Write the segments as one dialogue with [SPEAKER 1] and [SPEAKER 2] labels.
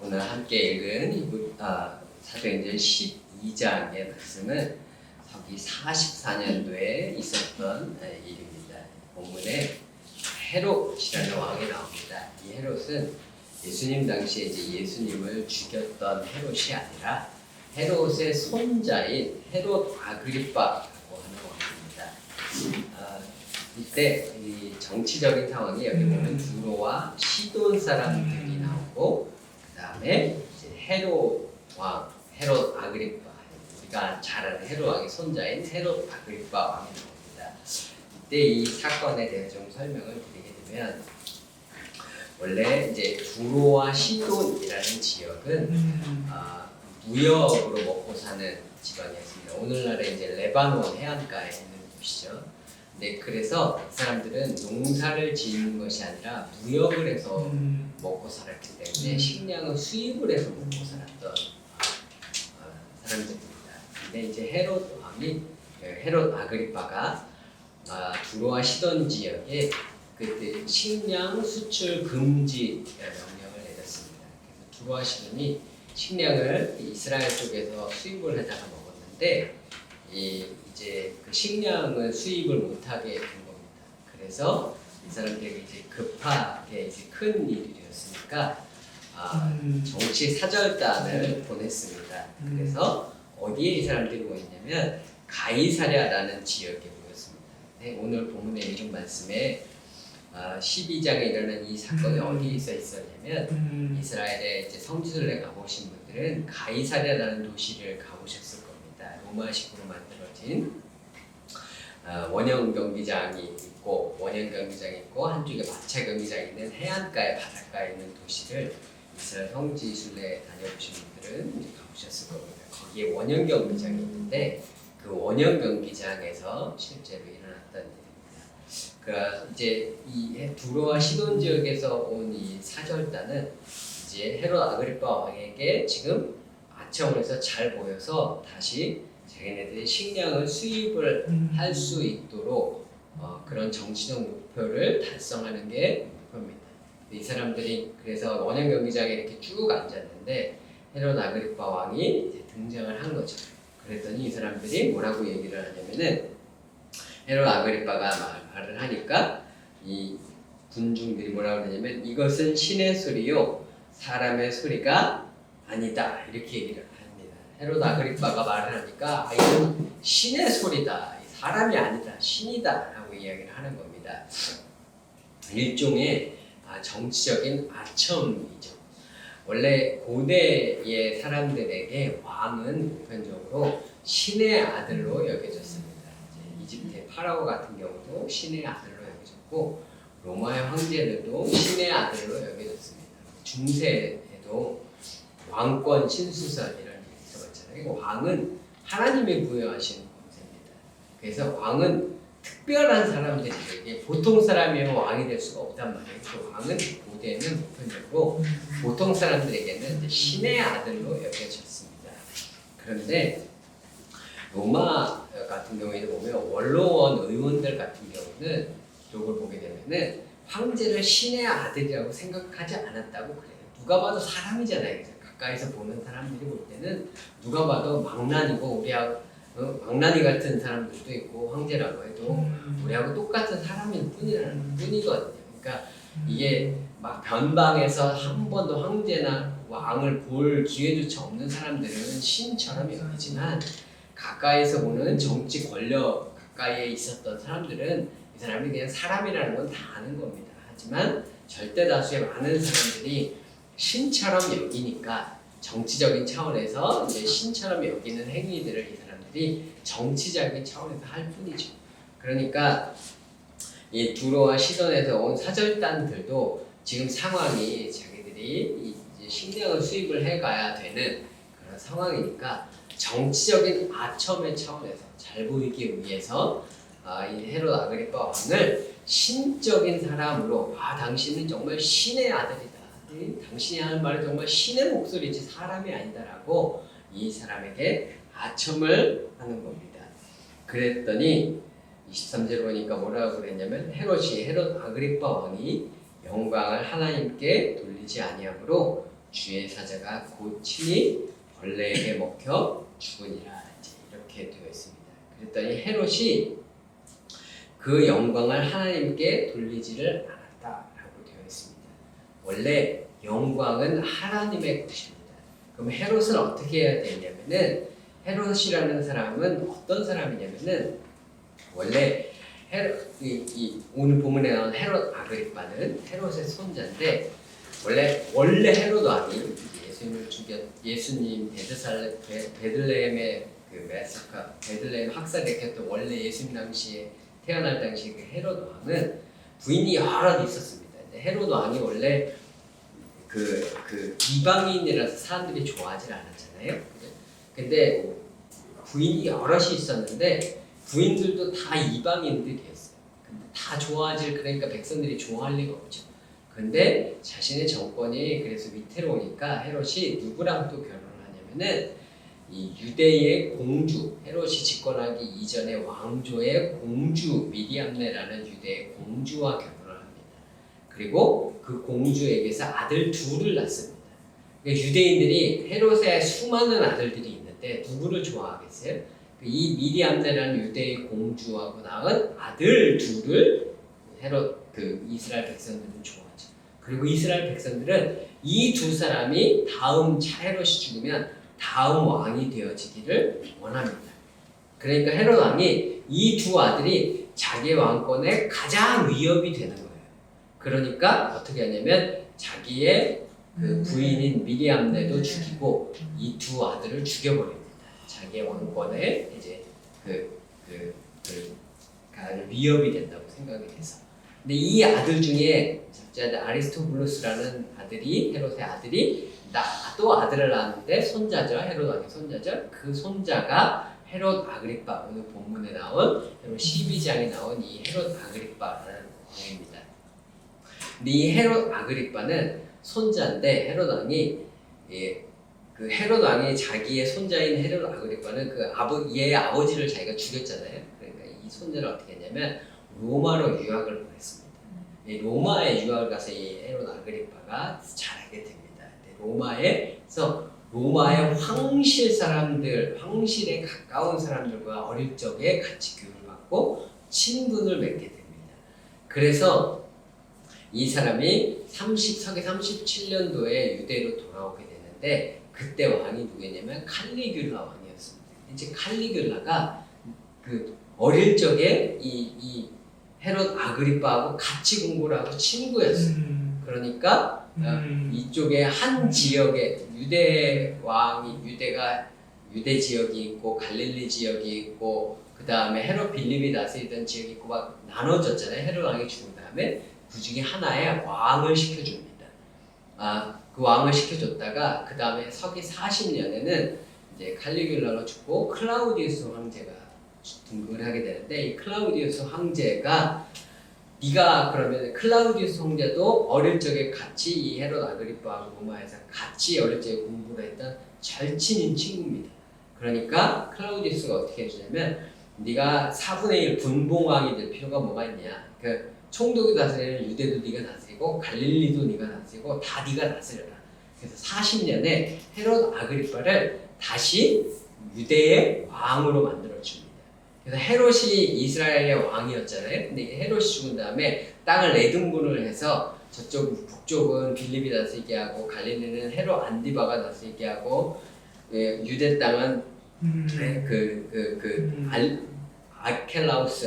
[SPEAKER 1] 오늘 함께 읽은 사도행전 12장의 말씀은 서기 44년도에 있었던 일입니다. 본문에 헤롯이라는 왕이 나옵니다. 이 헤롯은 예수님 당시에 이제 예수님을 죽였던 헤롯이 아니라 헤롯의 손자인 헤롯 아그리빠라고 하는 왕입니다. 이때 이 정치적인 상황이 여기 보면 두로와 시돈 사람들이 나오고 그 다음에 이제 헤롯 왕, 헤롯 아그리빠, 우리가 잘 아는 헤롯 왕의 손자인 헤롯 아그리빠 왕이 나옵니다. 이때 이 사건에 대해 좀 설명을 드리게 되면, 원래 이제 두로와 시돈이라는 지역은 무역으로 먹고 사는 지방이었습니다. 오늘날의 이제 레바논 해안가에 있는 곳이죠. 네, 그래서 사람들은 농사를 짓는 것이 아니라 무역을 해서 먹고 살았기 때문에 식량을 수입을 해서 먹고 살았던 사람들입니다. 근데 이제 헤롯 왕이, 헤롯 아그리빠가 두로와 시돈 지역에 그때 식량 수출 금지 명령을 내렸습니다. 그래서 두로와 시돈이 식량을 이스라엘 쪽에서 수입을 하다가 먹었는데 이제 그 식량을 수입을 못하게 된 겁니다. 그래서 이 사람들이 이제 급하게 이제 큰 일이었으니까 정치 사절단을 보냈습니다. 그래서 어디에 이 사람들이 모였냐면 가이사랴라는 지역에 모였습니다. 네, 오늘 본문에 읽은 말씀에 12장에 일어난 이 사건이 어디에 있었냐면 이스라엘에 이제 성지순례 가보신 분들은 가이사랴라는 도시를 가보셨을 겁니다. 로마식으로 만들어진 원형 경기장이 있고 한쪽에 마차 경기장이 있는 해안가에 바닷가에 있는 도시를 이스라엘 성지순례 다녀보신 분들은 이제 가보셨을 겁니다. 거기에 원형 경기장이 있는데 그 원형 경기장에서 실제로 일어났던 일입니다. 그러니까 이제 이 두로와 시돈 지역에서 온 이 사절단은 이제 헤롯 아그리빠 왕에게 지금 아첨을 해서 잘 보여서 다시 자기네들이 식량을 수입을 할 수 있도록 그런 정치적 목표를 달성하는 게 목표입니다. 이 사람들이 그래서 원형 경기장에 이렇게 쭉 앉았는데 헤롯 아그리빠 왕이 이제 등장을 한 거죠. 그랬더니 이 사람들이 뭐라고 얘기를 하냐면은, 헤롯 아그리빠가 말을 하니까 이 군중들이 뭐라고 하냐면, 이것은 신의 소리요 사람의 소리가 아니다, 이렇게 얘기를 합니다. 헤롯 아그리빠가 말을 하니까 이건 신의 소리다, 사람이 아니다, 신이다 라고 이야기를 하는 겁니다. 일종의 정치적인 아첨이죠. 원래 고대의 사람들에게 왕은 보편적으로 신의 아들로 여겨졌습니다. 이집트의 파라오 같은 경우도 신의 아들로 여겨졌고, 로마의 황제들도 신의 아들로 여겨졌습니다. 중세에도 왕권 신수설이라는 게 있어봤잖아요. 왕은 하나님이 부여하신 권세입니다. 그래서 왕은 특별한 사람들에게, 보통 사람이면 왕이 될 수가 없단 말이에요. 그 왕은 고대에는 보편적으로 보통 사람들에게는 이제 신의 아들로 여겨졌습니다. 그런데 로마 같은 경우에는 보면 원로원 의원들 같은 경우는 기록을 보게 되면은 황제를 신의 아들이라고 생각하지 않았다고 그래요. 누가 봐도 사람이잖아요. 가까이서 보는 사람들이 볼 때는 누가 봐도 망나니고, 우리하고 망나니 같은 사람들도 있고, 황제라고 해도 우리하고 똑같은 사람일 뿐이거든요. 그러니까 이게 막 변방에서 한 번도 황제나 왕을 볼 기회조차 없는 사람들은 신처럼 여기지만, 가까이서 보는 정치 권력 가까이에 있었던 사람들은 이 사람이 그냥 사람이라는 건 다 아는 겁니다. 하지만 절대 다수의 많은 사람들이 신처럼 여기니까 정치적인 차원에서 이제 신처럼 여기는 행위들을 이 사람들이 정치적인 차원에서 할 뿐이죠. 그러니까 이 두로와 시돈에서 온 사절단들도 지금 상황이 자기들이 이제 식량을 수입을 해가야 되는 그런 상황이니까 정치적인 아첨의 차원에서 잘 보이기 위해서 이 헤롯 아그리빠 왕을 신적인 사람으로, 당신은 정말 신의 아들이다, 당신이 하는 말은 정말 신의 목소리지 사람이 아니다라고 이 사람에게 아첨을 하는 겁니다. 그랬더니 23절에 보니까 뭐라고 그랬냐면, 헤롯 아그리빠 왕이 영광을 하나님께 돌리지 아니하므로 주의 사자가 곧 친히 벌레에게 먹혀 죽으니라. 이제 이렇게 되어 있습니다. 그랬더니 헤롯이 그 영광을 하나님께 돌리지를 않았다라고 되어 있습니다. 원래 영광은 하나님의 것입니다. 그럼 헤롯은 어떻게 해야 되냐면은 헤롯이라는 사람은 어떤 사람이냐면은 원래 오늘 본문에 나온 헤롯 아그리빠는 헤롯의 손자인데 원래 헤롯 왕이 예수님 베들레헴의 그 메사카 베들레헴 학살을 일으켰던 원래 예수님 당시에 태어날 당시 그 헤롯 왕은 부인이 여러 있었습니다. 헤롯 왕이 원래 그 이방인이라서 사람들이 좋아하지 않았잖아요. 근데 부인이 여럿이 있었는데 부인들도 다 이방인들이었어요. 근데 다 그러니까 백성들이 좋아할 리가 없죠. 근데 자신의 정권이 그래서 위태로우니까 헤롯이 누구랑 또 결혼을 하냐면은 이 유대의 공주, 헤롯이 집권하기 이전의 왕조의 공주 미디암네라는 유대의 공주와 결혼을 합니다. 그리고 그 공주에게서 아들 둘을 낳습니다. 그러니까 유대인들이 헤롯의 수많은 아들들이 있는데 누구를 좋아하겠어요? 이 미디암네라는 유대의 공주하고 낳은 아들 둘을 헤롯 이스라엘 백성들은 좋아하죠. 그리고 이스라엘 백성들은 이 두 사람이 다음 헤롯이 죽으면 다음 왕이 되어지기를 원합니다. 그러니까 헤롯 왕이 이 두 아들이 자기의 왕권에 가장 위협이 되는 거예요. 그러니까 어떻게 하냐면 자기의 그 부인인 미리암네도 죽이고 이 두 아들을 죽여버립니다. 자기의 왕권에 이제 위협이 된다고 생각이 돼서. 근데 이 아들 중에 아리스토블루스라는 헤롯의 아들이 또 아들을 낳았는데 손자죠. 헤롯 왕의 손자죠. 그 손자가 헤롯 아그리빠, 오늘 본문에 나온 헤롯 12장에 나온 이 헤롯 아그리빠라는 왕입니다. 근데 이 헤롯 아그리빠는 손자인데 헤롯 왕이 자기의 손자인 헤롯 아그리빠는 얘의 아버지를 자기가 죽였잖아요. 그러니까 이 손자를 어떻게 했냐면 로마로 유학을 보냈습니다. 로마에 유학을 가서 이 헤롯 아그리빠가 자라게 됩니다. 로마의 황실에 가까운 사람들과 어릴 적에 같이 교육을 받고 친분을 맺게 됩니다. 그래서 이 사람이 서기 37년도에 유대로 돌아오게 되는데 그때 왕이 누구냐면 칼리귤라 왕이었습니다. 이제 칼리귤라가 어릴 적에 이 헤롯 아그리빠하고 같이 공부를 하고 친구였어요. 그러니까 이쪽에 한 지역에 유대 지역이 있고 갈릴리 지역이 있고 그 다음에 헤롯 빌립이 다스리던 지역이 있고 막 나눠졌잖아요. 헤롯 왕이 죽은 다음에 그 중에 하나에 왕을 시켜줍니다. 그 왕을 시켜줬다가 그 다음에 서기 40년에는 이제 칼리귤라가 죽고 클라우디우스 황제가 등극을 하게 되는데 이 클라우디우스 황제가 그러면 클라우디우스 황제도 어릴 적에 같이 이 헤롯 아그리빠하고 로마에서 같이 어릴 적에 공부를 했던 절친인 친구입니다. 그러니까 클라우디우스가 어떻게 해주냐면 네가 4분의 1 분봉왕이 될 필요가 뭐가 있냐. 총독이 다스리는 유대도 네가 다스리고 갈릴리도 네가 다스리고 다 네가 다스려라. 그래서 40년에 헤롯 아그리빠를 다시 유대의 왕으로 만들어줍니다. 그래서 헤롯이 이스라엘의 왕이었잖아요. 근데 헤롯이 죽은 다음에 땅을 내등분을 해서 북쪽은 빌립이 다스리게 하고 갈릴리는 헤롯 안디바가 다스리게 하고 유대 땅은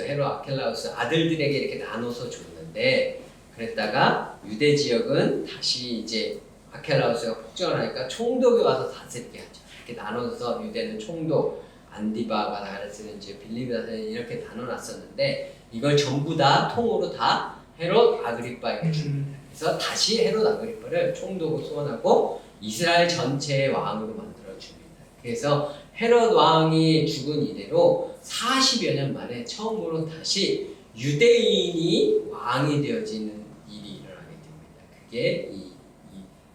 [SPEAKER 1] 헤롯 아켈라우스 아들들에게 이렇게 나눠서 줬는데 그랬다가 유대 지역은 다시 이제 아켈라우스가 폭정을 하니까 총독이 와서 다스리게 하죠. 이렇게 나눠서 유대는 총독, 안디바가 다스리는 이제 빌립이 다스리는 이렇게 나눠놨었는데 이걸 전부 다 통으로 다 헤롯 아그리빠에게 줍니다. 그래서 다시 헤롯 아그리빠를 총독으로 소환하고 이스라엘 전체의 왕으로 만들어 줍니다. 그래서 헤롯 왕이 죽은 이래로 40여 년 만에 처음으로 다시 유대인이 왕이 되어지는 일이 일어나게 됩니다. 그게 이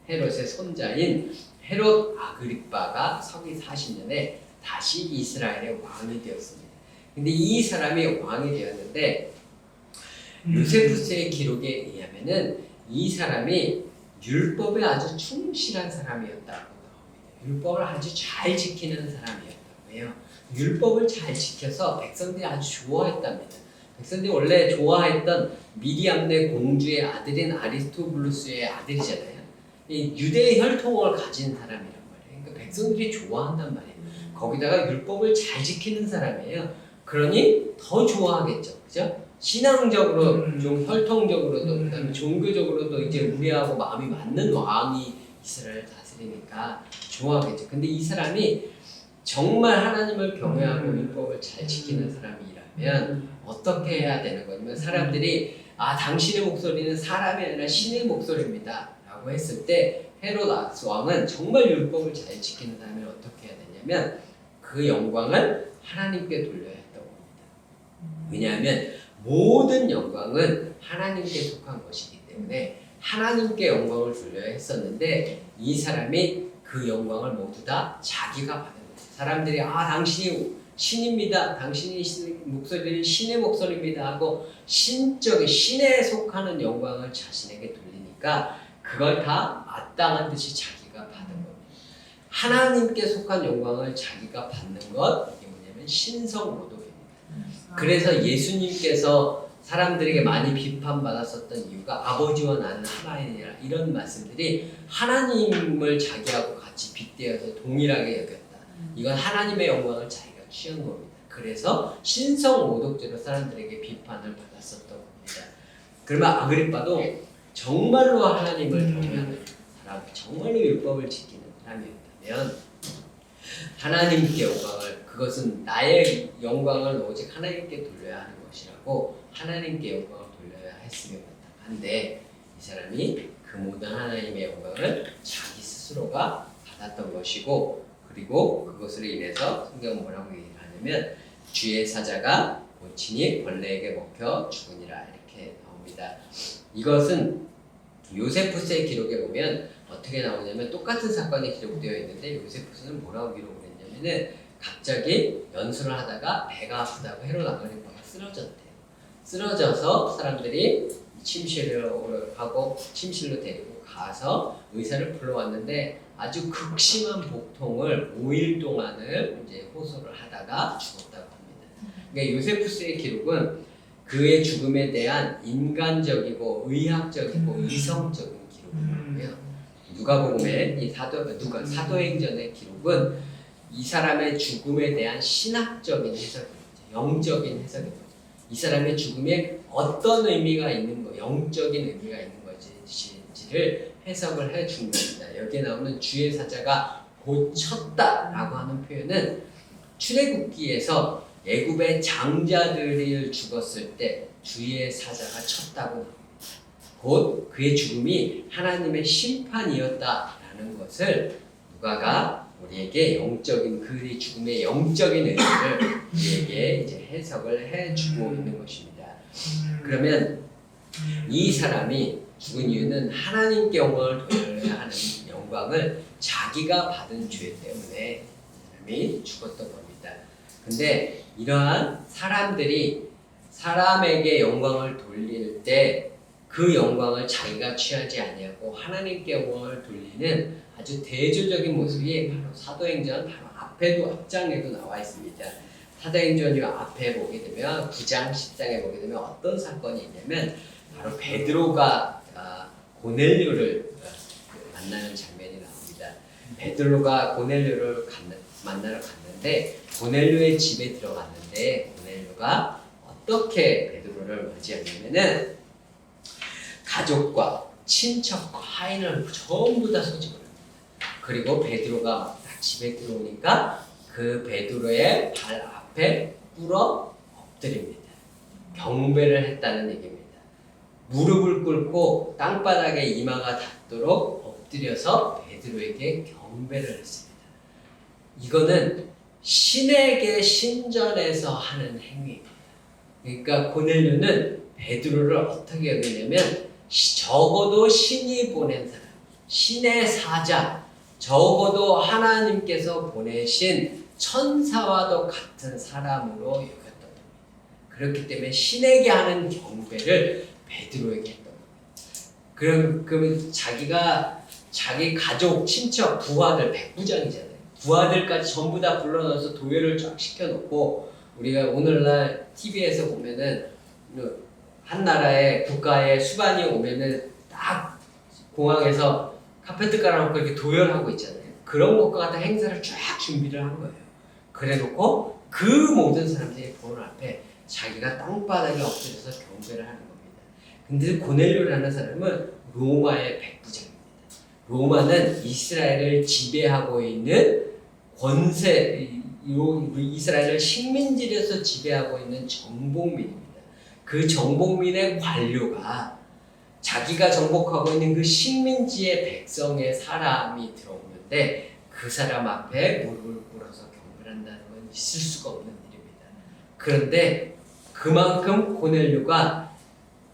[SPEAKER 1] 헤롯의 손자인 헤롯 아그리빠가 서기 40년에 다시 이스라엘의 왕이 되었습니다. 근데 이 사람이 왕이 되었는데 요세푸스의 기록에 의하면은 이 사람이 율법에 아주 충실한 사람이었다고 나옵니다. 율법을 아주 잘 지키는 사람이었다고 해요. 율법을 잘 지켜서 백성들이 아주 좋아했답니다. 백성들이 원래 좋아했던 미리암네 공주의 아들인 아리스토블루스의 아들이잖아요. 이 유대의 혈통을 가진 사람이란 말이에요. 그러니까 백성들이 좋아한단 말이에요. 거기다가 율법을 잘 지키는 사람이에요. 그러니 더 좋아하겠죠, 그죠? 신앙적으로 좀 혈통적으로도 그다음에 종교적으로도 이제 우리하고 마음이 맞는 왕이 이스라엘을 다스리니까 좋아하겠죠. 근데 이 사람이 정말 하나님을 경외하고 율법을 잘 지키는 사람이라면 어떻게 해야 되는 거냐면 사람들이 당신의 목소리는 사람이 아니라 신의 목소리입니다 라고 했을 때 헤롯 왕은 정말 율법을 잘 지키는 사람이 어떻게 해야 되냐면 그 영광을 하나님께 돌려야 했다고 합니다. 왜냐하면 모든 영광은 하나님께 속한 것이기 때문에 하나님께 영광을 돌려야 했었는데 이 사람이 그 영광을 모두 다 자기가 받은 거예요. 사람들이 당신이 신입니다. 당신이 목소리는 신의 목소리입니다 하고 신적인 신에 속하는 영광을 자신에게 돌리니까 그걸 다 마땅한 듯이 자기가 받은 겁니다. 하나님께 속한 영광을 자기가 받는 것, 이게 뭐냐면 신성모독입니다. 그래서 예수님께서 사람들에게 많이 비판받았었던 이유가 아버지와 나는 하나이니라 이런 말씀들이 하나님을 자기하고 같이 빗대어서 동일하게 여겼다. 이건 하나님의 영광을 자기가 취한 겁니다. 그래서 신성모독죄로 사람들에게 비판을 받았었던 겁니다. 그러면 아그리빠도 정말로 하나님을 경외하는 사람, 정말로 율법을 지키는 사람이었다면 하나님께 영광을, 그것은 나의 영광을 오직 하나님께 돌려야 하는 것이라고 하나님께 영광을 돌려야 했으면 한데 이 사람이 그 모든 하나님의 영광을 자기 스스로가 받았던 것이고, 그리고 그것으로 인해서 성경은 뭐라고 얘기하냐면 주의 사자가 고치니 벌레에게 먹혀 죽으니라 이렇게 나옵니다. 이것은 요세푸스의 기록에 보면 어떻게 나오냐면 똑같은 사건이 기록되어 있는데 요세푸스는 뭐라고 기록을 했냐면은 갑자기 연수를 하다가 배가 아프다고 헤롯 아그리빠가 쓰러졌대요. 쓰러져서 사람들이 침실을 하고 침실로 데리고 가서 의사를 불러왔는데 아주 극심한 복통을 5일 동안을 이제 호소를 하다가 죽었다고 합니다. 그러니까 요세푸스의 기록은 그의 죽음에 대한 인간적이고 의학적이고 이성적인 기록이고요. 누가복음의 이 사도행전의 기록은 이 사람의 죽음에 대한 신학적인 해석입니다. 영적인 해석입니다. 이 사람의 죽음에 어떤 의미가 있는 거, 영적인 의미가 있는 것인지를 해석을 해준 겁니다. 여기에 나오는 주의 사자가 고쳤다라고 하는 표현은 출애굽기에서 애굽의 장자들이 죽었을 때 주의 사자가 쳤다고 나옵니다. 곧 그의 죽음이 하나님의 심판이었다라는 것을 누가가 우리에게 영적인 그의 죽음의 영적인 의미를 우리에게 이제 해석을 해주고 있는 것입니다. 그러면 이 사람이 죽은 이유는 하나님께 영광을 돌려야 하는 영광을 자기가 받은 죄 때문에 이 사람이 죽었던 겁니다. 근데 이러한 사람들이 사람에게 영광을 돌릴 때 그 영광을 자기가 취하지 아니하고 하나님께 영광을 돌리는 아주 대조적인 모습이 바로 사도행전 바로 앞장에도 나와 있습니다. 사도행전 앞에 보게 되면 9장 10장에 보게 되면 어떤 사건이 있냐면 바로 베드로가 고넬료를 만나는 장면이 나옵니다. 베드로가 고넬료를 만나러 갔는데 고넬료의 집에 들어갔는데 고넬료가 어떻게 베드로를 맞이하냐면은 가족과 친척과 하인을 전부 다 소집을 합니다. 그리고 베드로가 딱 집에 들어오니까 그 베드로의 발 앞에 꿇어 엎드립니다. 경배를 했다는 얘기입니다. 무릎을 꿇고 땅바닥에 이마가 닿도록 엎드려서 베드로에게 경배를 했습니다. 이거는 신에게 신전에서 하는 행위입니다. 그러니까 고넬료는 베드로를 어떻게 여기냐면 적어도 신이 보낸 사람, 신의 사자, 적어도 하나님께서 보내신 천사와도 같은 사람으로 여겼던 겁니다. 그렇기 때문에 신에게 하는 경배를 베드로에게 했던 겁니다. 그러면 자기 가족, 친척, 부하들 백부장이잖아요. 부하들까지 전부 다 불러넣어서 도회를 쫙 시켜놓고 우리가 오늘날 TV에서 보면은 한 나라의 국가의 수반이 오면은 딱 공항에서 카페트 깔아놓고 이렇게 도열하고 있잖아요. 그런 것과 같은 행사를 쫙 준비를 한 거예요. 그래놓고 그 모든 사람들이 보는 앞에 자기가 땅바닥에 엎드려서 경배를 하는 겁니다. 근데 고넬료라는 사람은 로마의 백부장입니다. 로마는 이스라엘을 지배하고 있는 이스라엘을 식민지로서 지배하고 있는 정복민입니다. 그 정복민의 관료가 자기가 정복하고 있는 그 식민지의 백성의 사람이 들어오는데 그 사람 앞에 무릎을 꿇어서 경배를 한다는 건 있을 수가 없는 일입니다. 그런데 그만큼 고넬료가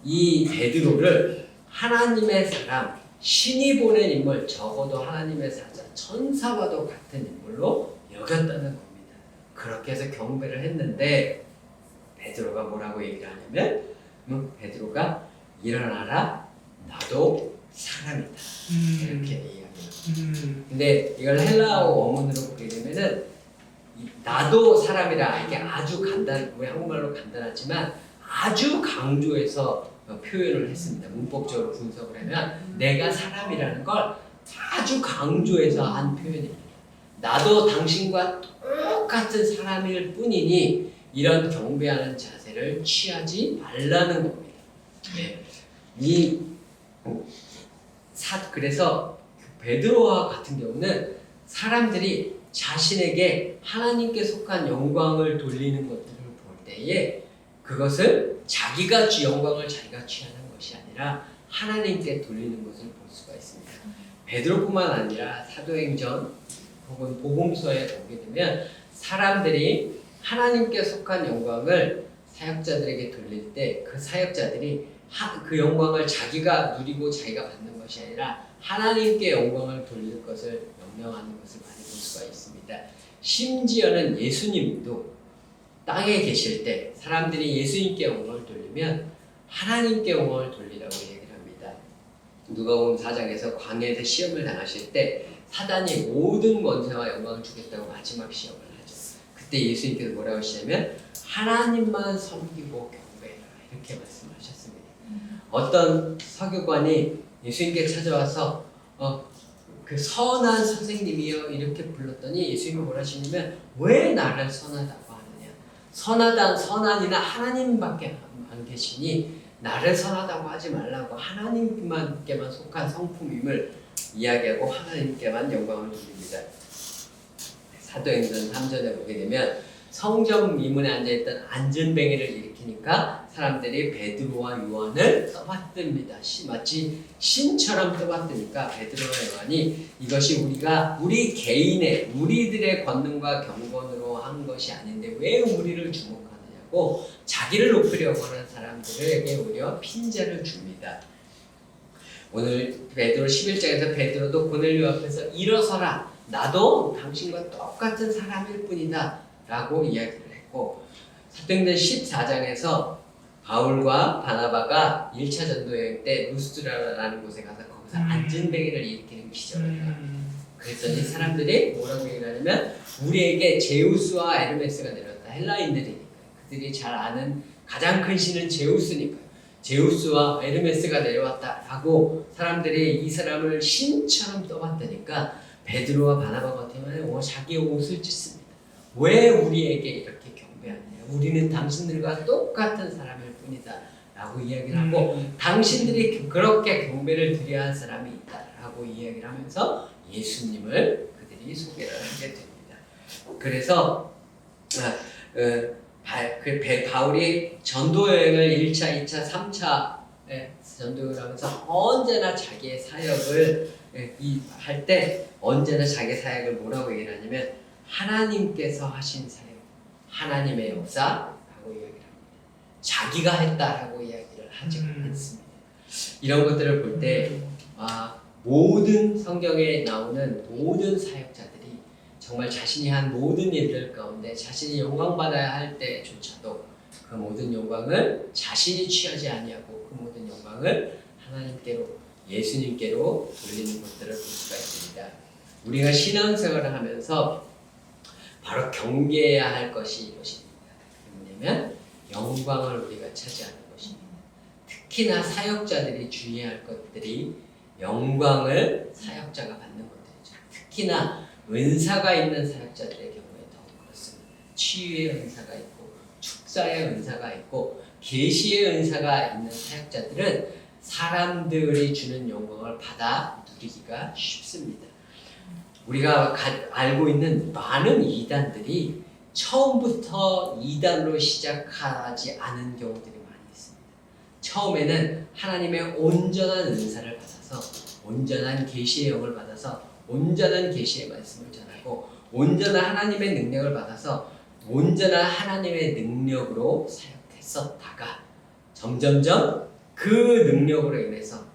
[SPEAKER 1] 이 베드로를 하나님의 사람, 신이 보낸 인물, 적어도 하나님의 사자, 천사와도 같은 인물로 여겼다는 겁니다. 그렇게 해서 경배를 했는데 베드로가 뭐라고 얘기를 하냐면 베드로가 일어나라, 나도 사람이다. 이렇게 이야기합니다. 근데 이걸 헬라어 원문으로 보게 되면은 나도 사람이라 이게 아주 우리 한국말로 간단하지만 아주 강조해서 표현을 했습니다. 문법적으로 분석을 하면 내가 사람이라는 걸 아주 강조해서 한 표현입니다. 나도 당신과 똑같은 사람일 뿐이니 이런 경배하는 자세를 취하지 말라는 겁니다. 네. 그래서 베드로와 같은 경우는 사람들이 자신에게 하나님께 속한 영광을 돌리는 것들을 볼 때에 그것을 영광을 자기가 취하는 것이 아니라 하나님께 돌리는 것을 볼 수가 있습니다. 베드로뿐만 아니라 사도행전 혹은 복음서에 보게 되면 사람들이 하나님께 속한 영광을 사역자들에게 돌릴 때 그 사역자들이 그 영광을 자기가 누리고 자기가 받는 것이 아니라 하나님께 영광을 돌릴 것을 명령하는 것을 많이 볼 수가 있습니다. 심지어는 예수님도 땅에 계실 때 사람들이 예수님께 영광을 돌리면 하나님께 영광을 돌리라고 얘기를 합니다. 누가복음 4장에서 광야에서 시험을 당하실 때 사단이 모든 권세와 영광을 주겠다고 마지막 시험을 하죠. 그때 예수님께서 뭐라고 하시냐면 하나님만 섬기고 경배해라 이렇게 말씀하셨습니다. 어떤 서교관이 예수님께 찾아와서 그 선한 선생님이여 이렇게 불렀더니 예수님이 뭐라 하시냐면 왜 나를 선하다고 하느냐, 선한이나 하나님밖에 안 계시니 나를 선하다고 하지 말라고 하나님께만 속한 성품임을 이야기하고 하나님께만 영광을 돌립니다. 사도행전 3절에 보게 되면 성전 미문에 앉아있던 안전뱅이를 일으키니까 사람들이 베드로와 요한을 떠받듭니다. 마치 신처럼 떠받드니까 베드로와 요한이 이것이 우리들의 권능과 경건으로 한 것이 아닌데 왜 우리를 주목하느냐고 자기를 높이려고 하는 사람들에게 오히려 핀잔을 줍니다. 오늘 베드로 11장에서 베드로도 고넬료 앞에서 일어서라, 나도 당신과 똑같은 사람일 뿐이다 라고 이야기를 했고, 사도행전 14장에서 바울과 바나바가 1차 전도여행 때 루스드라라는 곳에 가서 거기서 안전뱅이를 일으키는 기적을 해요. 그랬더니 사람들이 뭐라고 얘기하냐면 우리에게 제우스와 에르메스가 내려왔다. 헬라인들이니까 그들이 잘 아는 가장 큰 신은 제우스니까요. 제우스와 에르메스가 내려왔다라고 사람들이 이 사람을 신처럼 떠받드니까 베드로와 바나바 같으면 자기의 옷을 찢습니다. 왜 우리에게 이렇게 경배하느냐? 우리는 당신들과 똑같은 사람일 뿐이다 라고 이야기를 하고 당신들이 그렇게 경배를 드려야 할 사람이 있다라고 이야기를 하면서 예수님을 그들이 소개를 하게 됩니다. 그래서 바울이 전도여행을 1차, 2차, 3차 전도여행을 하면서 언제나 자기의 사역을 할 때 언제나 자기의 사역을 뭐라고 얘기를 하냐면 하나님께서 하신 사역, 하나님의 역사라고 이야기를 합니다. 자기가 했다라고 이야기를 하지 않습니다. 이런 것들을 볼 때 모든 성경에 나오는 모든 사역자들이 정말 자신이 한 모든 일들 가운데 자신이 영광받아야 할 때조차도 그 모든 영광을 자신이 취하지 아니하고 그 모든 영광을 하나님께로 예수님께로 돌리는 것들을 볼 수가 있습니다. 우리가 신앙생활을 하면서 바로 경계해야 할 것이 이것입니다. 뭐냐면 영광을 우리가 차지하는 것입니다. 특히나 사역자들이 주의해야 할 것들이 영광을 사역자가 받는 것들이죠. 특히나 은사가 있는 사역자들의 경우에 더욱 그렇습니다. 치유의 은사가 있고 축사의 은사가 있고 계시의 은사가 있는 사역자들은 사람들이 주는 영광을 받아 누리기가 쉽습니다. 우리가 알고 있는 많은 이단들이 처음부터 이단으로 시작하지 않은 경우들이 많이 있습니다. 처음에는 하나님의 온전한 은사를 받아서 온전한 계시의 영을 받아서 온전한 계시의 말씀을 전하고 온전한 하나님의 능력을 받아서 온전한 하나님의 능력으로 사역했었다가 점점점 그 능력으로 인해서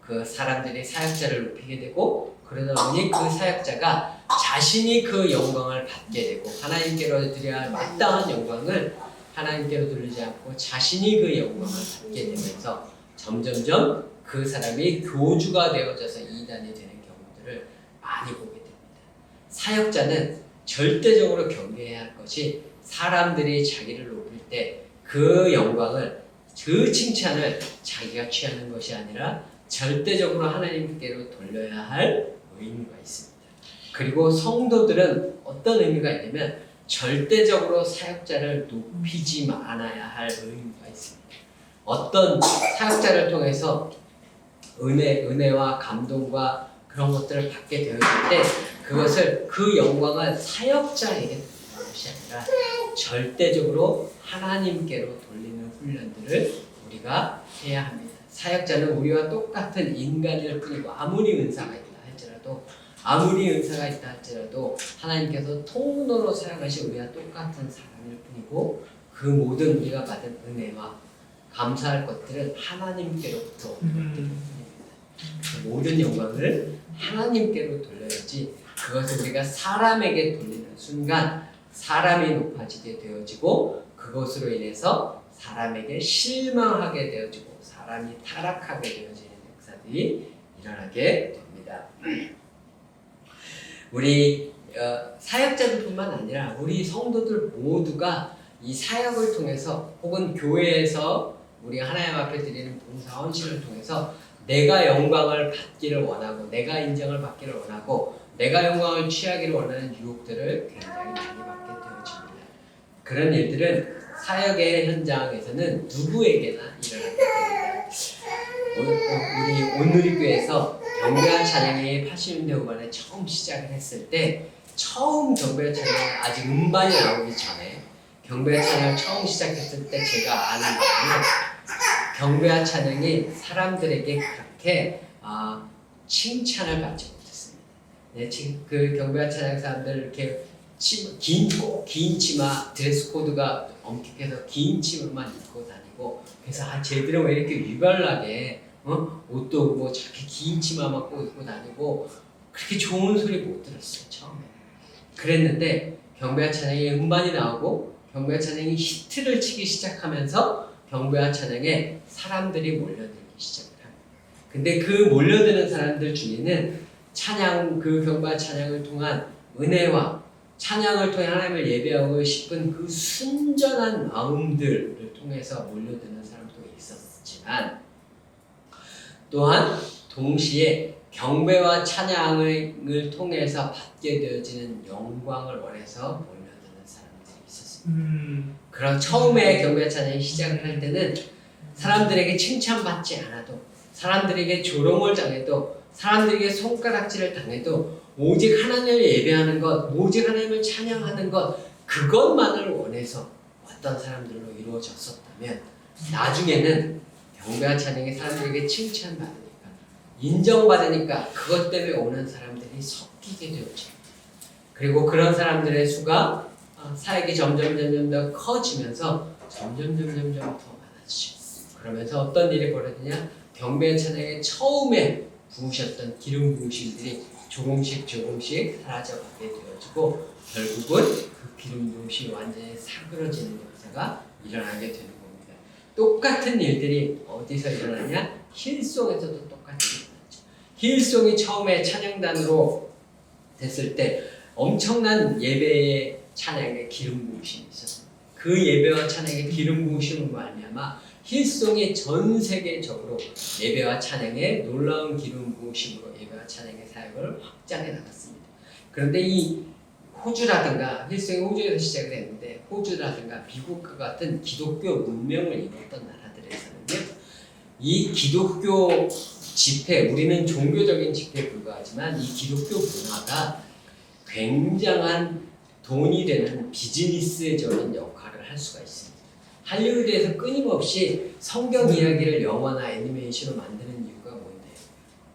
[SPEAKER 1] 그 사람들이 사역자를 높이게 되고 그러다 보니 그 사역자가 자신이 그 영광을 받게 되고 하나님께로 드려야 할 마땅한 영광을 하나님께로 돌리지 않고 자신이 그 영광을 받게 되면서 점점점 그 사람이 교주가 되어져서 이단이 되는 경우들을 많이 보게 됩니다. 사역자는 절대적으로 경계해야 할 것이 사람들이 자기를 높일 때 그 영광을 그 칭찬을 자기가 취하는 것이 아니라 절대적으로 하나님께로 돌려야 할 의무가 있습니다. 그리고 성도들은 어떤 의미가 있냐면 절대적으로 사역자를 높이지 않아야 할 의무가 있습니다. 어떤 사역자를 통해서 은혜와 감동과 그런 것들을 받게 되었을 때 그것을 그 영광을 사역자에게 돌리는 것이 아니라 절대적으로 하나님께로 돌리는 훈련들을 우리가 해야 합니다. 사역자는 우리와 똑같은 인간일 뿐이고 아무리 은사가 있다 할지라도 하나님께서 통로로 사용하신 우리와 똑같은 사람일 뿐이고 그 모든 우리가 받은 은혜와 감사할 것들은 하나님께로부터 오는 것들입니다. 모든 영광을 하나님께로 돌려야지 그것을 우리가 사람에게 돌리는 순간 사람이 높아지게 되어지고 그것으로 인해서 사람에게 실망하게 되어지고 사람이 타락하게 되어지는 역사들이 일어나게 됩니다. 우리 사역자들뿐만 아니라 우리 성도들 모두가 이 사역을 통해서 혹은 교회에서 우리 하나님 앞에 드리는 봉사 헌신을 통해서 내가 영광을 받기를 원하고 내가 인정을 받기를 원하고 내가 영광을 취하기를 원하는 유혹들을 굉장히 많이 받게 되어집니다. 그런 일들은 사역의 현장에서는 누구에게나 일어나게 됩니다. 우리 온누리교회에서 경배와 찬양이 80년대 후반에 처음 시작을 했을 때 처음 경배와 찬양이 아직 음반이 나오기 전에 경배와 찬양을 처음 시작했을 때 제가 아는 바는 경배와 찬양이 사람들에게 그렇게 칭찬을 받지 못했습니다. 네, 지금 그 경배와 찬양 사람들 이렇게 긴 치마 드레스 코드가 엄격해서 긴 치마만 입고 다니고 그래서 쟤들은 왜 이렇게 유별나게 옷도 뭐 저렇게 긴 치마만 꼭 입고 다니고 그렇게 좋은 소리 못 들었어요 처음에. 그랬는데 경배와 찬양이 음반이 나오고 경배와 찬양이 히트를 치기 시작하면서 경배와 찬양에 사람들이 몰려들기 시작을 합니다. 근데 그 몰려드는 사람들 중에는 그 경배와 찬양을 통한 은혜와 찬양을 통해 하나님을 예배하고 싶은 그 순전한 마음들을 통해서 몰려드는 사람도 있었지만 또한 동시에 경배와 찬양을 통해서 받게 되어지는 영광을 원해서 몰려드는 사람들이 있었습니다. 그런 처음에 경배와 찬양이 시작을 할 때는 사람들에게 칭찬받지 않아도 사람들에게 조롱을 당해도 사람들에게 손가락질을 당해도 오직 하나님을 예배하는 것, 오직 하나님을 찬양하는 것 그것만을 원해서 어떤 사람들로 이루어졌었다면 나중에는 경배와 찬양이 사람들에게 칭찬받으니까 인정받으니까 그것 때문에 오는 사람들이 섞이게 되어집니다. 그리고 그런 사람들의 수가 사역이 점점 더 커지면서 점점 더 많아지죠. 그러면서 어떤 일이 벌어지냐 경배와 찬양에 처음에 부으셨던 기름 부으심들이 조금씩 사라져가게 되어지고 결국은 그 기름 부으심이 완전히 사그러지는 역사가 일어나게 되는 겁니다. 똑같은 일들이 어디서 일어나냐? 힐송에서도 똑같이 힐송이 처음에 찬양단으로 됐을 때 엄청난 예배의 찬양의 기름 부으심이 있었습니다. 그 예배와 찬양의 기름 부으심으로 말미암아 힐송이 전 세계적으로 예배와 찬양의 놀라운 기름 부으심으로 예배와 찬양의 사역을 확장해 나갔습니다. 그런데 이 호주라든가 힐송이 호주에서 시작을 했는데 호주라든가 미국과 같은 기독교 문명을 이뤘던 나라들에서는요, 이 기독교 집회, 우리는 종교적인 집회에 불과하지만 이 기독교 문화가 굉장한 돈이 되는 비즈니스적인 역할을 할 수가 있습니다. 할리우드에서 끊임없이 성경 이야기를 영화나 애니메이션으로 만드는 이유가 뭔데요?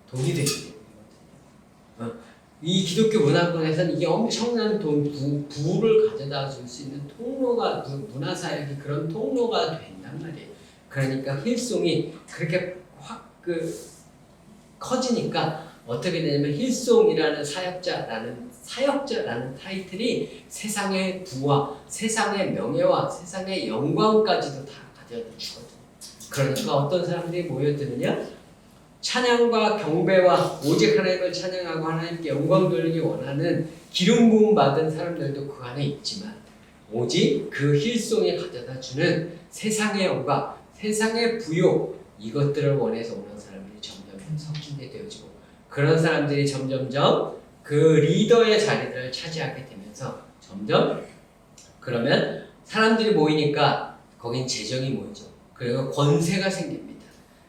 [SPEAKER 1] 돈이 되기 때문이거든요. 이 기독교 문화권에서는 이게 엄청난 부를 가져다 줄 수 있는 통로가, 문화사역이 그런 통로가 된단 말이에요. 그러니까 힐송이 그렇게 확 커지니까 어떻게 되냐면 힐송이라는 사역자라는 타이틀이 세상의 부와 세상의 명예와 세상의 영광까지도 다 가져다 주거든요. 그러니까 어떤 사람들이 모여드느냐? 찬양과 경배와 오직 하나님을 찬양하고 하나님께 영광 돌리기 원하는 기름 부음 받은 사람들도 그 안에 있지만 오직 그 힐송이 가져다 주는 세상의 영광, 세상의 부요, 이것들을 원해서 오는 사람들이 점점 섞이게 되어지고 그런 사람들이 점점점 그 리더의 자리를 차지하게 되면서 점점 그러면 사람들이 모이니까 거긴 재정이 모이죠. 그리고 권세가 생깁니다.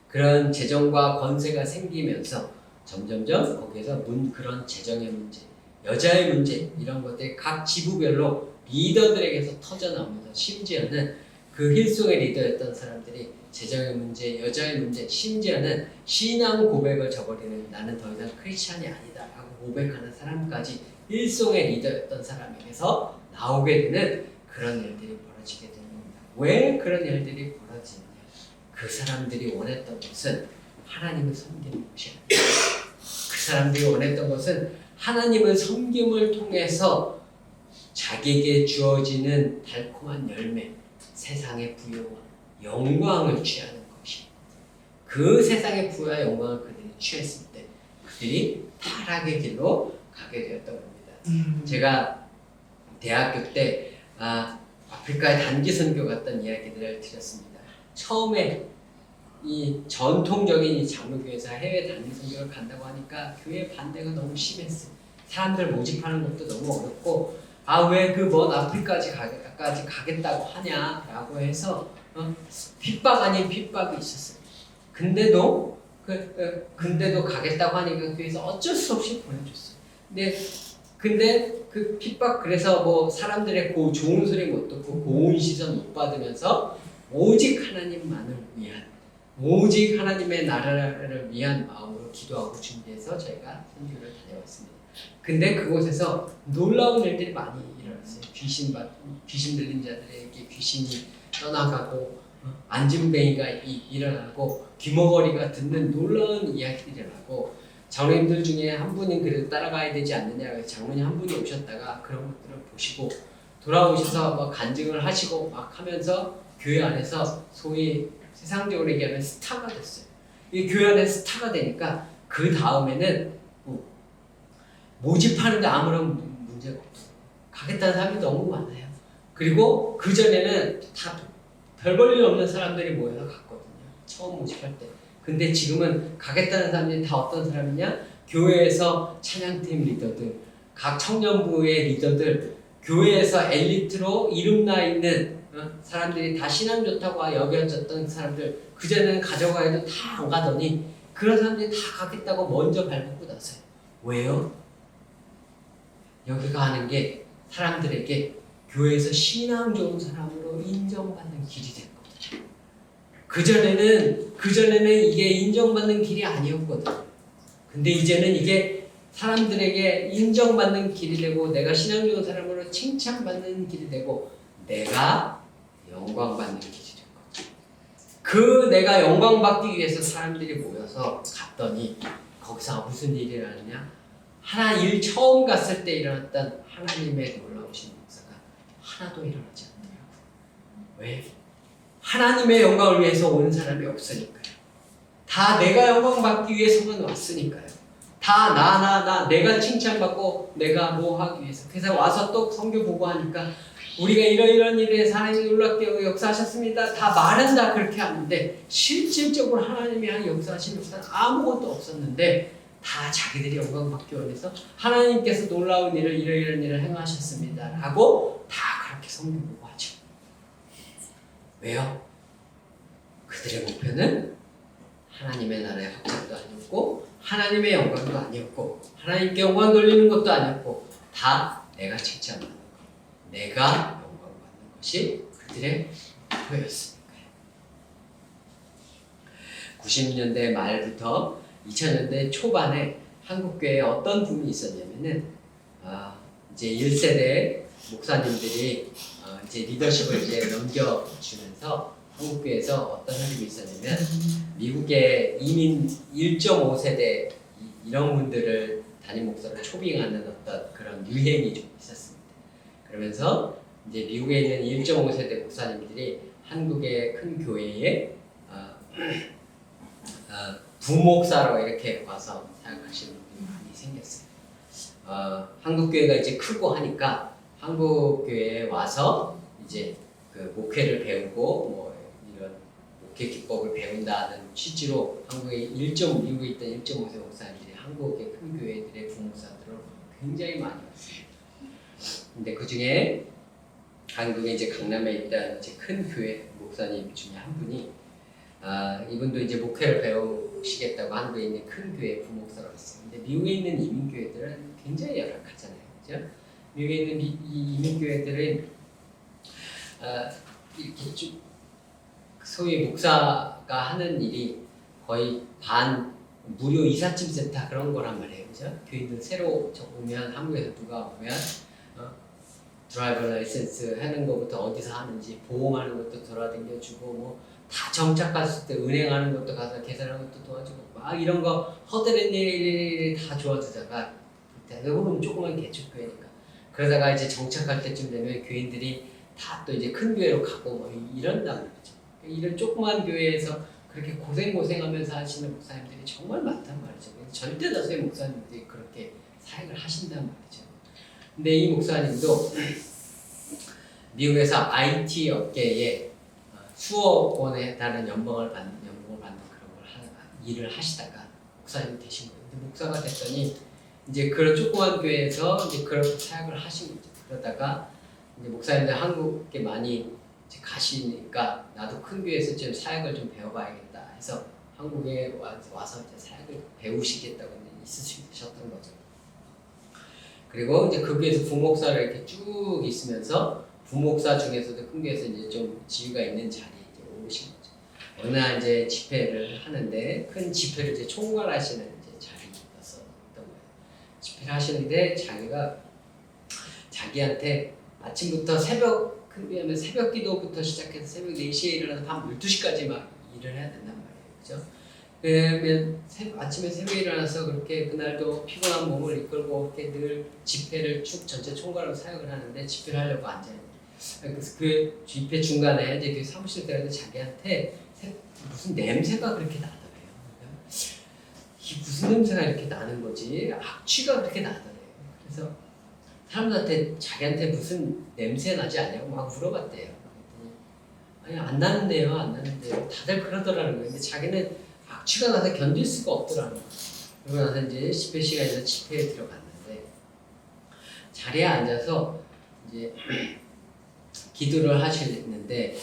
[SPEAKER 1] 그런 재정과 권세가 생기면서 점점점 거기에서 그런 재정의 문제, 여자의 문제 이런 것들이 각 지부별로 리더들에게서 터져나오면서 심지어는 그 힐송의 리더였던 사람들이 재정의 문제, 여자의 문제, 심지어는 신앙 고백을 저버리는 나는 더 이상 크리스찬이 아니다 라고 고백하는 사람까지 힐송의 리더였던 사람에게서 나오게 되는 그런 일들이 벌어지게 되는 겁니다. 왜 그런 일들이 벌어지느냐? 그 사람들이 원했던 것은 하나님을 섬기는 것이 아니에요. 그 사람들이 원했던 것은 하나님을 섬김을 통해서 자기에게 주어지는 달콤한 열매, 세상의 부여와 영광을 취하는 것입니다. 그 세상의 부여와 영광을 그들이 취했을 때 그들이 타락의 길로 가게 되었던 겁니다. 제가 대학교 때 아프리카에 단기 선교 갔던 이야기들을 드렸습니다. 처음에 이 전통적인 이 장로교회에서 해외 단기 선교를 간다고 하니까 교회 반대가 너무 심했어요. 사람들 모집하는 것도 너무 어렵고 왜 그 먼 아프리카까지 가겠다고 하냐라고 해서 핍박 아닌 핍박이 있었어요. 근데도 근데도 가겠다고 하니까 교회에서 어쩔 수 없이 보내줬어요. 근데 그 핍박 그래서 뭐 사람들의 좋은 소리 못 듣고 고운 시선 못 받으면서 오직 하나님만을 위한 오직 하나님의 나라를 위한 마음으로 기도하고 준비해서 저희가 선교를 다녀왔습니다. 근데 그곳에서 놀라운 일들이 많이 일어났어요. 귀신 들린 자들에게 귀신이 떠나가고 안진뱅이가 일어나고 귀머거리가 듣는 놀라운 이야기들이 일어나고 장로님들 중에 한 분이 그래도 따라가야 되지 않느냐 장로님 한 분이 오셨다가 그런 것들을 보시고 돌아오셔서 막 간증을 하시고 막 하면서 교회 안에서 소위 세상적으로 얘기하면 스타가 됐어요. 이 교회 안에 스타가 되니까 그 다음에는 모집하는데 아무런 문제가 없어요. 가겠다는 사람이 너무 많아요. 그리고 그 전에는 다 별 볼 일 없는 사람들이 모여서 갔거든요. 처음 모집할 때. 근데 지금은 가겠다는 사람들이 다 어떤 사람이냐? 교회에서 찬양팀 리더들, 각 청년부의 리더들, 교회에서 엘리트로 이름나 있는 사람들이 다 신앙 좋다고 여겨졌던 사람들, 그전에는 가져가 해도 다 안 가더니 그런 사람들이 다 가겠다고 먼저 발벗고 나서요. 왜요? 여기 가는 게 사람들에게 교회에서 신앙 좋은 사람으로 인정받는 길이 된 거죠. 그전에는 이게 인정받는 길이 아니었거든. 근데 이제는 이게 사람들에게 인정받는 길이 되고 내가 신앙 좋은 사람으로 칭찬받는 길이 되고 내가 영광받는 길이 된 거죠. 그 내가 영광받기 위해서 사람들이 모여서 갔더니 거기서 무슨 일이 일어나냐? 일 처음 갔을 때 일어났던 하나님의 놀라우신 역사가 하나도 일어나지 않더라고요. 왜? 하나님의 영광을 위해서 온 사람이 없으니까요. 다 내가 영광받기 위해서만 왔으니까요. 다 내가 칭찬받고 내가 뭐 하기 위해서. 그래서 와서 또 성경 보고 하니까 우리가 이런 일에 하나님이 놀랍게 역사하셨습니다. 다 말은 다 그렇게 하는데 실질적으로 하나님이 한 역사하신 역사는 아무것도 없었는데 다 자기들이 영광 받기 원해서 하나님께서 놀라운 일을 이런 일을 행하셨습니다 라고 다 그렇게 성경 보고 하죠. 왜요? 그들의 목표는 하나님의 나라의 확장도 아니었고 하나님의 영광도 아니었고 하나님께 영광 돌리는 것도 아니었고 다 내가 칭찬받는 것, 내가 영광받는 것이 그들의 목표였으니까요. 90년대 말부터 2000년대 초반에 한국교회에 어떤 부분이 있었냐면은 이제 1세대 목사님들이 이제 리더십을 이제 넘겨주면서 한국교회에서 어떤 흐름이 있었냐면 미국의 이민 1.5세대 이런 분들을 담임 목사로 초빙하는 어떤 그런 유행이 좀 있었습니다. 그러면서 이제 미국에 있는 1.5세대 목사님들이 한국의 큰 교회에 부목사로 이렇게 와서 사용하시는 분이 많이 생겼어요. 한국 교회가 이제 크고 하니까 한국 교회에 와서 이제 그 목회를 배우고 뭐 이런 목회 기법을 배운다는 취지로 미국에 있던 1.5세 목사님들이 한국의 큰 교회들의 부목사들로 굉장히 많이 왔습니다. 근데 그 중에 한국에 이제 강남에 있던 이제 큰 교회 목사님 중에 한 분이 이분도 이제 목회를 배우시겠다고 한국에 있는 큰 교회 부목사로 갔어요. 근데 미국에 있는 이민교회들은 굉장히 열악하잖아요. 그죠? 미국에 있는 이민교회들은 이렇게 쭉 소위 목사가 하는 일이 거의 무료 이삿짐 센터 그런 거란 말이에요. 그죠? 교인들 새로 오면 한국에서 누가 오면 드라이버 라이센스 하는 것부터 어디서 하는지 보험하는 것도 돌아다녀주고 뭐 다 정착 갔을 때 은행하는 것도 가서 계산하는 것도 도와주고 막 이런 거 허드렛 일이 다 도와주다가 대부분 조그만 개척교회니까 그러다가 이제 정착할 때쯤 되면 교인들이 다 또 이제 큰 교회로 가고 뭐 이런단 말이죠. 이런 조그만 교회에서 그렇게 고생하면서 하시는 목사님들이 정말 많단 말이죠. 절대 다수의 목사님들이 그렇게 사역을 하신단 말이죠. 근데 이 목사님도 미국에서 IT 업계에 수억 원에 달하는 연봉을 받는 그런 일을 하시다가 목사님이 되신 거예요. 근데 목사가 됐더니 이제 그런 조그만 교회에서 이제 그렇게 사역을 하신 거죠. 그러다가 이제 목사님들 한국에 많이 이제 가시니까 나도 큰 교회에서 좀 사역을 좀 배워봐야겠다 해서 한국에 와서 이제 사역을 배우시겠다고 있으셨던 거죠. 그리고 이제 그 교회에서 부목사를 이렇게 쭉 있으면서 부목사 중에서도 큰 교회에서 이제 좀 지위가 있는 자리에 이제 오르신 거죠. 어느 날 이제 집회를 하는데 큰 집회를 이제 총괄하시는 이제 자리였었던 거예요. 집회를 하시는데 자기한테 아침부터 큰 교회면 새벽 기도부터 시작해서 새벽 4시에 일어나서 밤 12시까지 막 일을 해야 된단 말이에요. 그죠? 그러면 아침에 새벽에 일어나서 그렇게 그날도 피곤한 몸을 이끌고 이렇게 늘 집회를 쭉 전체 총괄하고 사역을 하는데 집회를 하려고 앉아요. 그 집회 중간에 이제 그 사무실 들어가는데 자기한테 무슨 냄새가 그렇게 나더래요. 이게 무슨 냄새가 이렇게 나는 거지? 악취가 그렇게 나더래요. 그래서 사람들한테 자기한테 무슨 냄새 나지 않냐고 막 물어봤대요. 아니 안 나는데요. 다들 그러더라는 거예요. 근데 자기는 악취가 나서 견딜 수가 없더라는 거예요. 그러고 나서 이제 집회 시간에서 집회에 들어갔는데 자리에 앉아서 이제 기도를 하시는데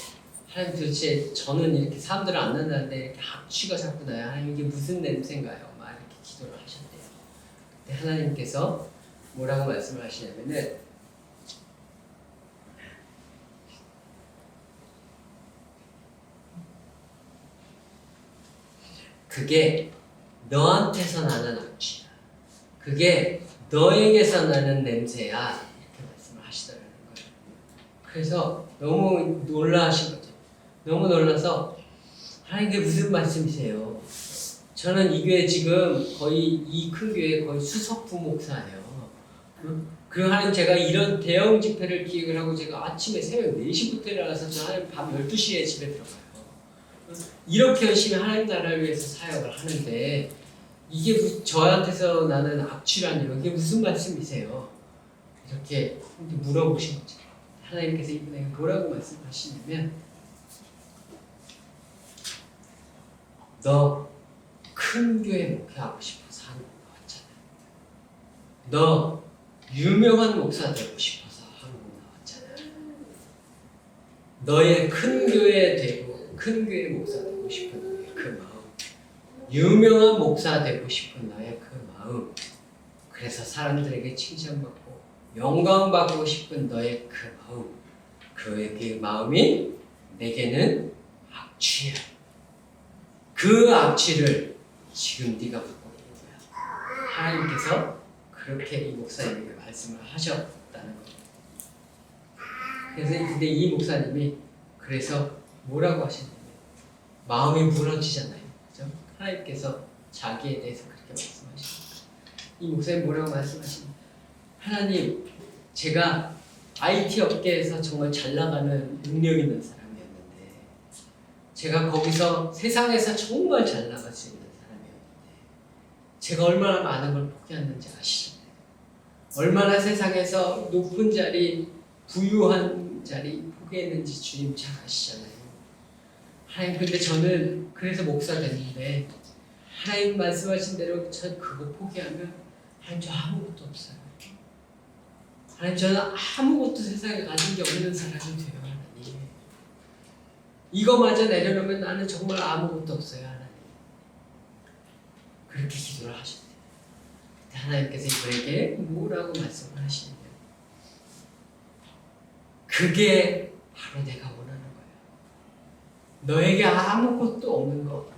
[SPEAKER 1] 하나님 도대체 저는 이렇게 사람들을 안 난다는데 이렇게 악취가 자꾸 나요. 하나님 이게 무슨 냄새인가요? 막 이렇게 기도를 하셨대요. 근데 하나님께서 뭐라고 말씀을 하시냐면은 그게 너한테서 나는 악취야. 그게 너에게서 나는 냄새야. 이렇게 말씀을 하시더라는 거예요. 그래서 너무 놀라신 거죠. 너무 놀라서 하나님 이게 무슨 말씀이세요? 저는 이 교회 지금 거의 이 큰 교회 거의 수석 부목사예요. 그리고 하나님 제가 이런 대형 집회를 기획을 하고 제가 아침에 새벽 4시부터 일어나서 저는 밤 12시에 집에 들어가요. 이렇게 열심히 하나님 나라를 위해서 사역을 하는데 이게 저한테서 나는 악취라니요. 이게 무슨 말씀이세요? 이렇게 물어보신 거죠. 하나님께서 이분에게 뭐라고 말씀하시냐면 너 큰 교회 목회하고 싶어서 한국 나왔잖아. 너 유명한 목사 되고 싶어서 한국 나왔잖아. 너의 큰 교회 되고 큰 교회 목사 되고 싶은 너의 그 마음, 유명한 목사 되고 싶은 너의 그 마음, 그래서 사람들에게 칭찬받고 영광받고 싶은 너의 그 마음, 그 마음이 내게는 악취야. 그 악취를 지금 네가 갖고 있는 거야. 하나님께서 그렇게 이 목사님에게 말씀을 하셨다는 거예요. 그래서 근데 이 목사님이 그래서 뭐라고 하셨냐면 마음이 무너지잖아요. 그죠? 하나님께서 자기에 대해서 그렇게 말씀하십니다. 이 목사님 뭐라고 말씀하십니까? 하나님, 제가 IT 업계에서 정말 잘 나가는 능력 있는 사람이었는데 제가 거기서 세상에서 정말 잘 나갈 수 있는 사람이었는데 제가 얼마나 많은 걸 포기했는지 아시잖아요. 얼마나 세상에서 높은 자리, 부유한 자리 포기했는지 주님 잘 아시잖아요. 하나님, 근데 저는 그래서 목사 됐는데 하나님 말씀하신 대로 전 그거 포기하면 하나님 저 아무것도 없어요. 하나님 저는 아무것도 세상에 가진 게 없는 사람이 돼요. 하나님 이거마저 내려놓으면 나는 정말 아무것도 없어요. 하나님 그렇게 기도를 하셨대요. 그때 하나님께서 이분에게 뭐라고 말씀을 하시냐면 그게 바로 내가 원하는 거예요. 너에게 아무것도 없는 거,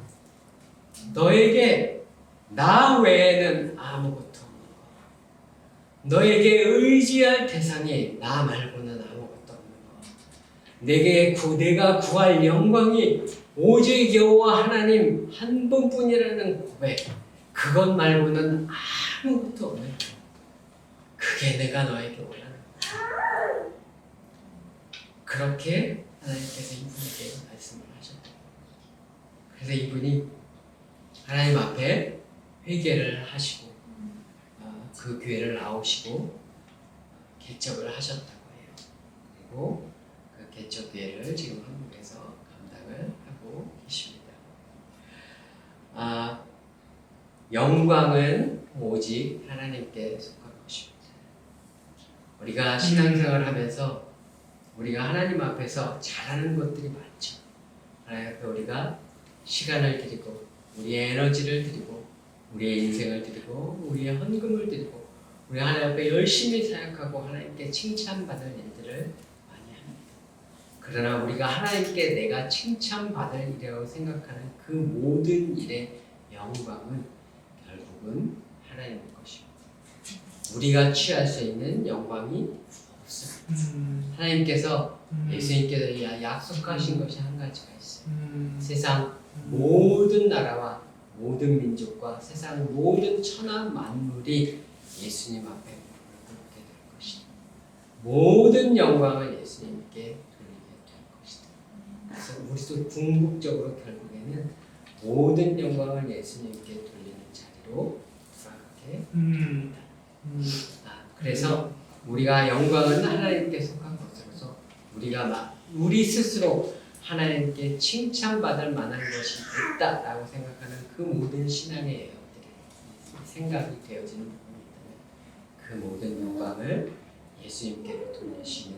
[SPEAKER 1] 너에게 나 외에는 아무것도 없는 거, 너에게 의지할 대상이 나 말고는 아무것도 없는 거, 내가 구할 영광이 오직 여호와 하나님 한 분뿐이라는 고백, 그것 말고는 아무것도 없는 거, 그게 내가 너에게 원하는 거야. 그렇게 하나님께서 이분에게 말씀을 하셨다. 그래서 이분이 하나님 앞에 회개를 하시고 그 교회를 나오시고 개척을 하셨다고 해요. 그리고 그 개척 교회를 지금 한국에서 감당을 하고 계십니다. 영광은 오직 하나님께 속한 것입니다. 우리가 신앙생활을 하면서 우리가 하나님 앞에서 잘하는 것들이 많죠. 하나님 앞에 우리가 시간을 드리고 우리의 에너지를 드리고 우리의 인생을 드리고 우리의 헌금을 드리고 우리 하나님 앞에 열심히 사역하고 하나님께 칭찬받을 일들을 많이 합니다. 그러나 우리가 하나님께 내가 칭찬받을 일이라고 생각하는 그 모든 일의 영광은 결국은 하나님의 것입니다. 우리가 취할 수 있는 영광이 없습니다. 하나님께서 예수님께서 약속하신 것이 한 가지가 있어요. 세상 모든 나라와 모든 민족과 세상 모든 천하 만물이 예수님 앞에 무릎을 꿇게 될 것이다. 모든 영광을 예수님께 돌리게 될 것이다. 그래서 우리도 궁극적으로 결국에는 모든 영광을 예수님께 돌리는 자리로 돌아가게 됩니다. 그래서 우리가 영광은 하나님께 속한 것으로서 우리 스스로 하나님께 칭찬받을 만한 것이 있다라고 생각하는 그 모든 신앙의 생각이 되어지는 부분이라면 그 모든 영광을 예수님께로 돌리시는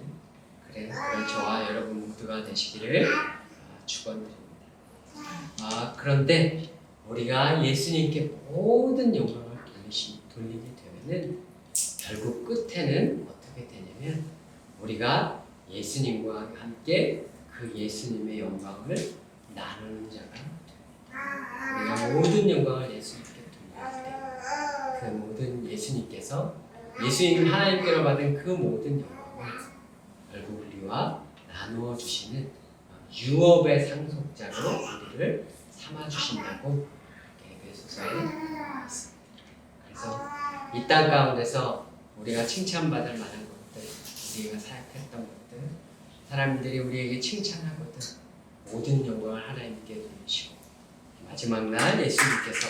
[SPEAKER 1] 그런 저와 여러분 모두가 되시기를 축원드립니다. 그런데 우리가 예수님께 모든 영광을 돌리게 되면은 결국 끝에는 어떻게 되냐면 우리가 예수님과 함께 그 예수님의 영광을 나누는 자가 됩니다. 우리가 모든 영광을 예수님께 돌릴 때 그 모든 예수님께서 예수님 하나님께로 받은 그 모든 영광을 결국 우리와 나누어 주시는 유업의 상속자로 우리를 삼아 주신다고 에베소서에 나왔습니다. 그래서 이 땅 가운데서 우리가 칭찬받을 만한 것들, 우리가 사역했던 것들, 사람들이 우리에게 칭찬하거든 모든 영광을 하나님께 돌리시고 마지막 날 예수님께서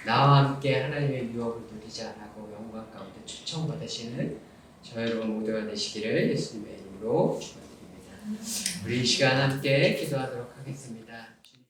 [SPEAKER 1] 나와 함께 하나님의 유업을 누리지 않고 영광 가운데 초청받으시는 저 여러분 모두가 되시기를 예수님의 이름으로 축원드립니다. 우리 이 시간 함께 기도하도록 하겠습니다.